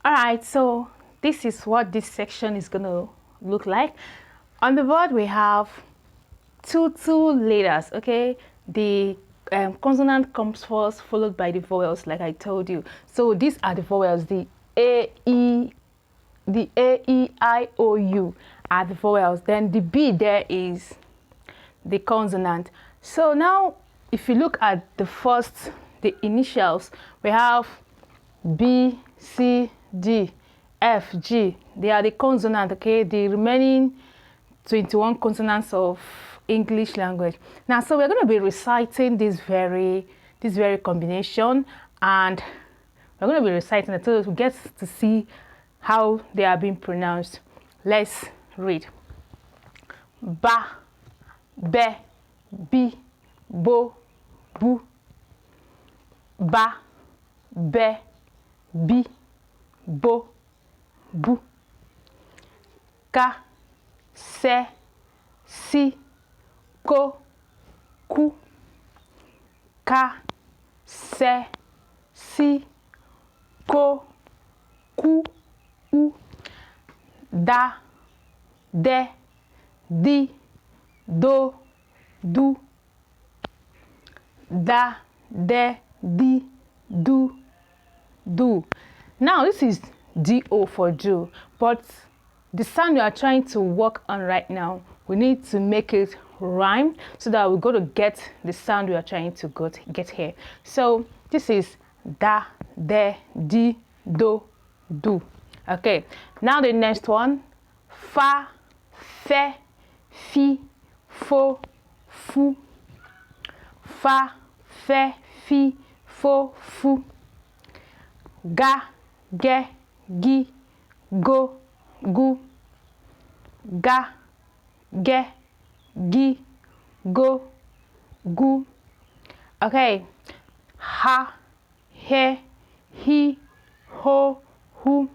All right, so this is what this section is going to look like. On the board, we have two letters, okay? The consonant comes first, followed by the vowels, like I told you. So these are the vowels, the A, E, I, O, U are the vowels. Then the B there is the consonant. So now, if you look at the initials, we have B, C, D, F, G. They are the consonant, okay? The remaining 21 consonants of English language. Now, so we're going to be reciting this very combination, and we're going to be reciting it so we get to see how they are being pronounced. Let's read. Ba, be, bi, bo, bu. Ba, be, bi, bo, bu. Ka, se, si, ko, ku. Ka, se, si, ko, ku, u. Da, de, di, do, du. Da, de, di, do, do. Now this is do for do, but the sound we are trying to work on right now, we need to make it rhyme so that we're going to get the sound we are trying to get here. So this is da, de, di, do, do. Okay, now the next one, fa, fe, fi, fo, fu. Fa, fe, fi, fo, fu. Ga, ge, gi, go, gu. Ga, ge, gi, go, gu. Okay. Ha, he, hi, ho, hu.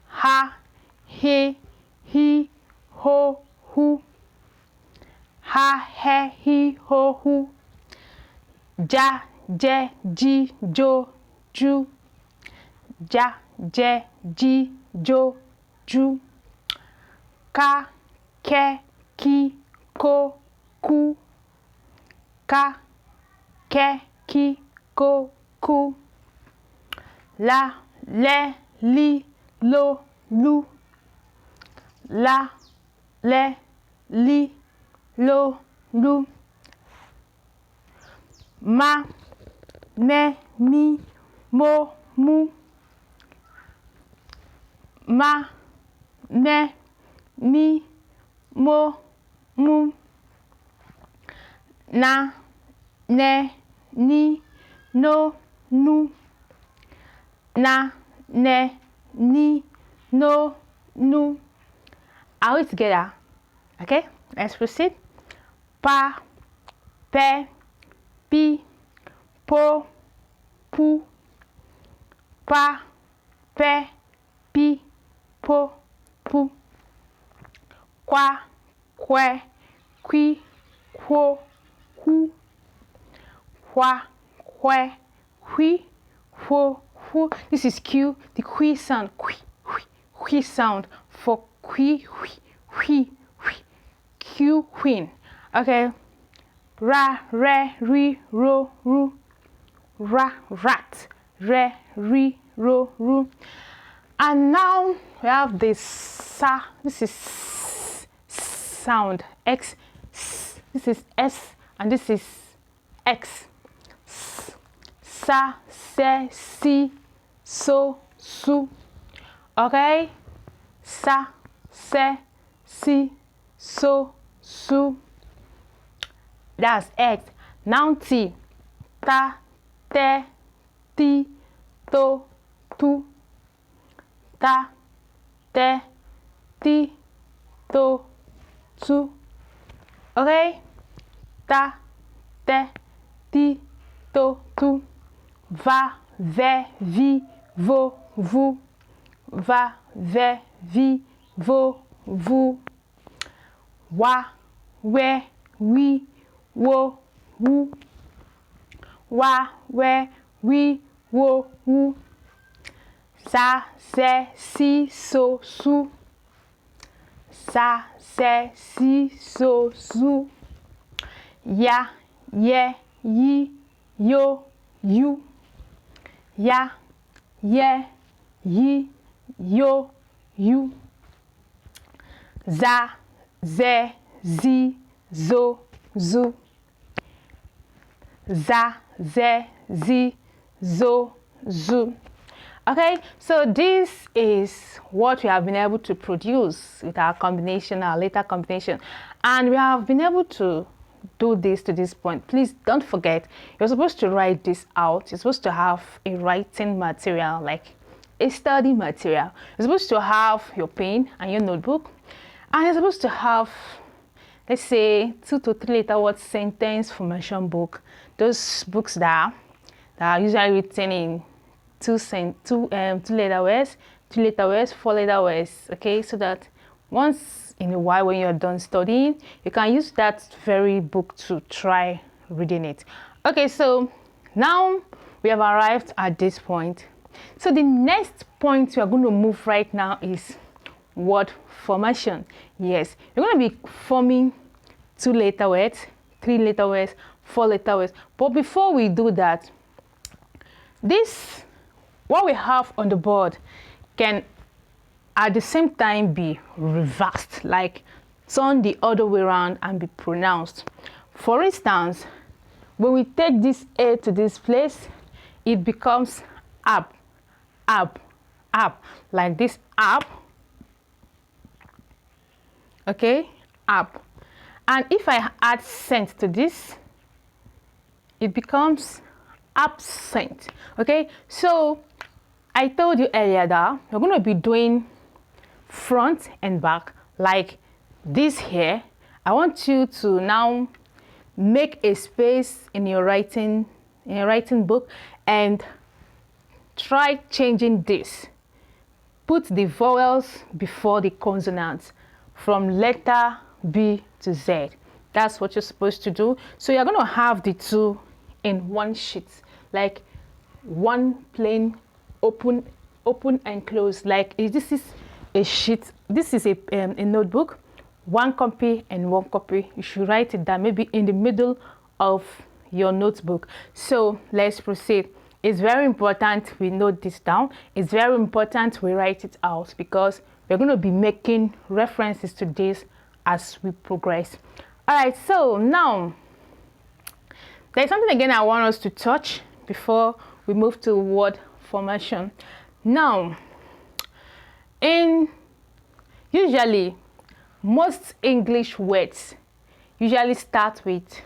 Ha, he, hi, ho, hu. Ha, he, hi, ho, hu. Ja, je, ji, jo, ju. Ja, je, ji, jo, ju. Ka, ke, ki, ko, ku. Ka, ke, ki, ko, ku. La, le, li, lo, lu. La, le, li, lo, lu. Ma, me, mi, mo, mu. Ma, me, mi, mo, mu. Na, ne, ni, no, nu. Na, ne, ni, no, nu. Are we together? Okay, let's proceed. Pa, pe, pi, po, pu. Pa, pe, pi, po, pu. Kwa, kwe, qui, quo, ku. Kwa, kwe, qui, quo, hu. This is Q, the qui sound, qui sound for qui, Q, queen. Okay. Ra, re, ri, ro, ru. Ra, rat. Re, ri, ro, ru. And now we have this sa. This is sound. X. S. This is S. And this is X. S, sa, se, si, so, su. Okay? Sa, se, si, so, su. That's X. Now T. Ta, te, ti, to, tu. Ta, te, ti, to, tu. Okay? Ta, te, ti, to, tu. Va, ve, vi, vo, vu. Va, ve, vi, vo, vu. Wa, we, wi, wo, wu. Wa, we, wi, wo, wu. Sa, se, si, so, su. Sa, se, si, so, su. Ya, ye, yi, yo, you. Ya, ye, yi, yo, you. Za, ze, zi, zo, zu. Za, ze, zi, zo, zu. Okay, so this is what we have been able to produce with our combination, our letter combination, and we have been able to do this to this point. Please don't forget, you're supposed to write this out. You're supposed to have a writing material, like a study material. You're supposed to have your pen and your notebook, and you're supposed to have, let's say, 2 to 3 letter word sentence formation book. Those books that are usually written in two letter words, 4 letter words. Okay, so that once in a while when you're done studying, you can use that very book to try reading it. Okay, so now we have arrived at this point. So the next point we are going to move right now is word formation. Yes, you're going to be forming 2 letter words, 3 letter words, 4 letter words. But before we do that, what we have on the board can at the same time be reversed, like turn the other way around and be pronounced. For instance, when we take this A to this place, it becomes up, up, up, like this, up. Okay, up. And if I add cent to this, it becomes absent. Okay, so I told you earlier that we're going to be doing front and back like this here. I want you to now make a space in your writing book and try changing this. Put the vowels before the consonants from letter B to Z. That's what you're supposed to do. So you're going to have the two in one sheet, like one plain open and close. Like this is a sheet, this is a notebook, one copy and one copy. You should write it down maybe in the middle of your notebook. So let's proceed. It's very important we note this down. It's very important we write it out because we're going to be making references to this as we progress. All right, so now there's something again I want us to touch before we move to word formation. Now, usually most English words usually start with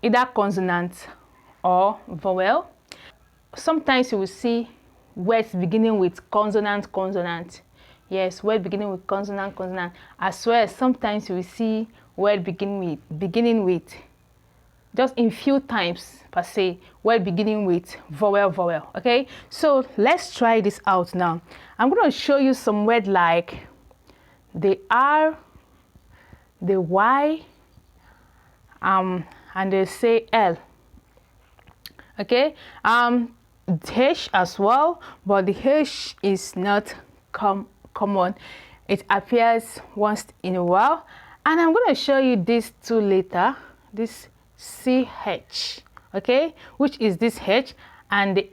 either consonant or vowel. Sometimes you will see words beginning with consonant, consonant. Yes, word beginning with consonant, consonant. As well as sometimes you will see word beginning with just in few times per se, word beginning with vowel, vowel. Okay, so let's try this out now. I'm going to show you some words like the R, the Y, and they say L. Okay, H as well, but the H is not common. It appears once in a while, and I'm going to show you these two later. This CH, okay, which is this H, and the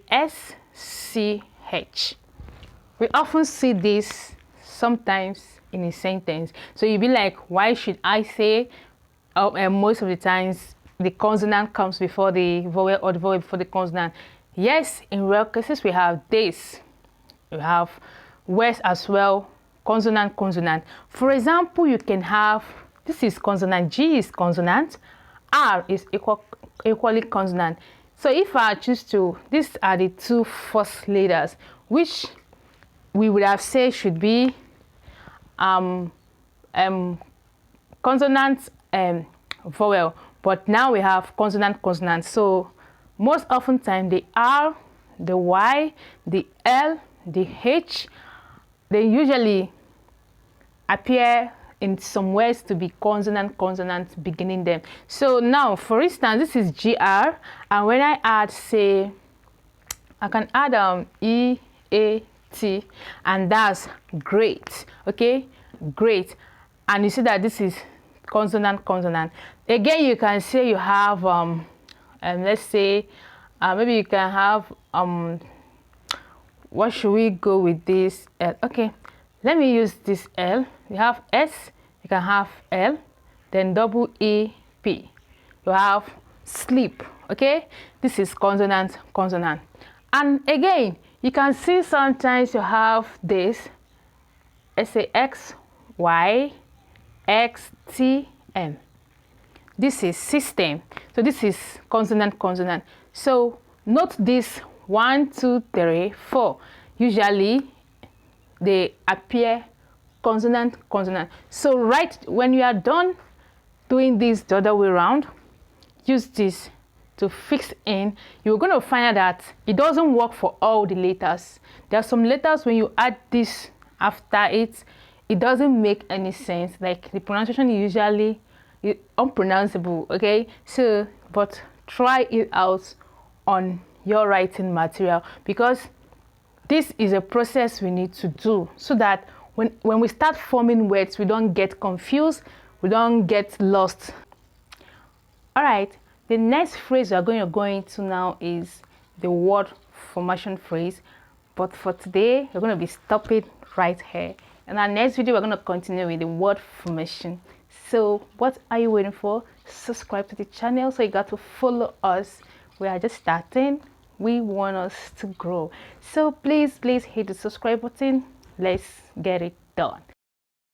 SCH. We often see this sometimes in a sentence. So you'll be like, why should I say? Most of the times the consonant comes before the vowel or the vowel before the consonant. Yes, in rare cases we have this. We have words as well, consonant, consonant. For example, you can have, this is consonant, G is consonant, R is equally consonant. So if I choose to, these are the two first letters, which we would have said should be consonant vowel, but now we have consonant, consonant. So most often time the R, the Y, the L, the H, they usually appear in some words to be consonant, consonant beginning them. So now, for instance, this is GR, and when I add, say, I can add G-R-E-A-T, and that's great. Okay, great. And you see that this is consonant, consonant. Again, you can say you have and let's say maybe you can have what should we go with this L? Okay, let me use this L. You have S, you can have L, then double E-P. You have sleep. Okay, this is consonant, consonant. And again, you can see sometimes you have this S-A-X, Y, X, T, M. This is system. So this is consonant, consonant. So note this 1, 2, 3, 4. Usually they appear consonant, consonant. So right when you are done doing this the other way around, use this to fix in. You're going to find out that it doesn't work for all the letters. There are some letters when you add this after it, it doesn't make any sense. Like the pronunciation is usually unpronounceable. Okay, so but try it out on your writing material, because this is a process we need to do so that when we start forming words, we don't get confused, we don't get lost. All right, the next phrase we're going to now is the word formation phrase. But for today, we're going to be stopping right here. In our next video, we're going to continue with the word formation. So what are you waiting for? Subscribe to the channel so you got to follow us. We are just starting. We want us to grow. So please hit the subscribe button. Let's get it done.